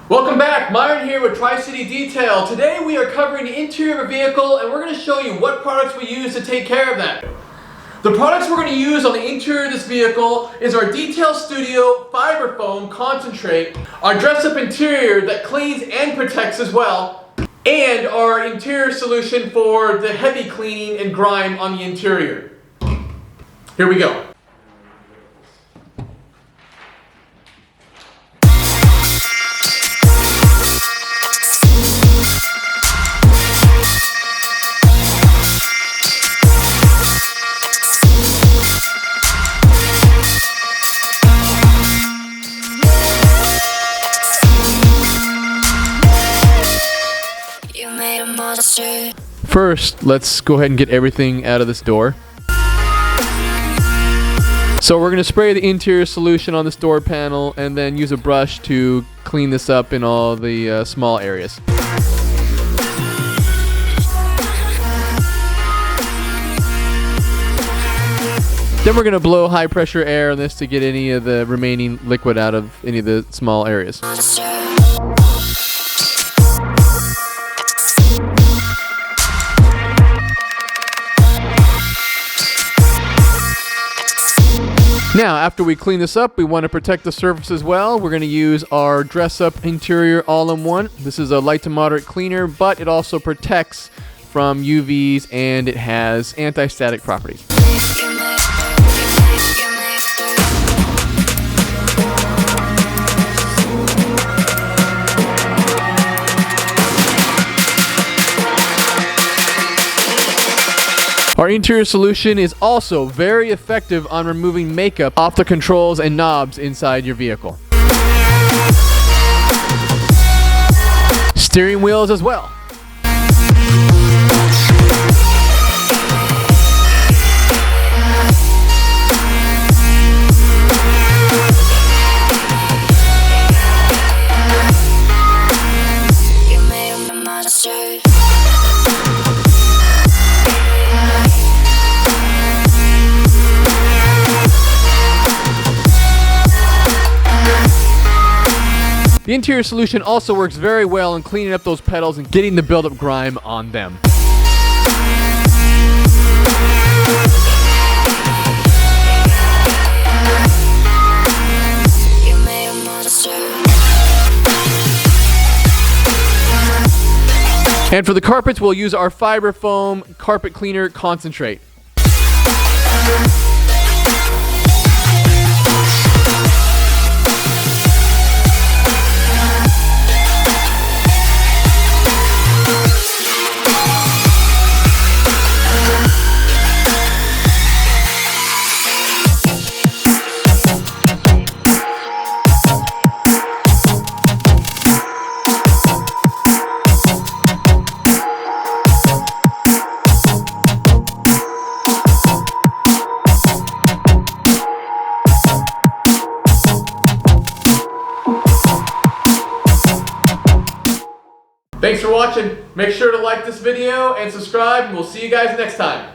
Welcome back, Myron here with Tri-City Detail. Today we are covering the interior of a vehicle and we're going to show you what products we use to take care of that. The products we're going to use on the interior of this vehicle is our Detail Studio Fiber Foam Concentrate, our dress-up interior that cleans and protects as well, and our interior solution for the heavy cleaning and grime on the interior. Here we go. First, let's go ahead and get everything out of this door. So we're going to spray the interior solution on this door panel and then use a brush to clean this up in all the small areas. Then we're going to blow high pressure air on this to get any of the remaining liquid out of any of the small areas. Now, after we clean this up, we want to protect the surface as well. We're going to use our dress-up interior all-in-one. This is a light to moderate cleaner, but it also protects from UVs and it has anti-static properties. Our interior solution is also very effective on removing makeup off the controls and knobs inside your vehicle. Steering wheels as well. The interior solution also works very well in cleaning up those pedals and getting the buildup grime on them. And for the carpets, we'll use our Fiber Foam Carpet Cleaner Concentrate. Thanks for watching. Make sure to like this video and subscribe, and we'll see you guys next time.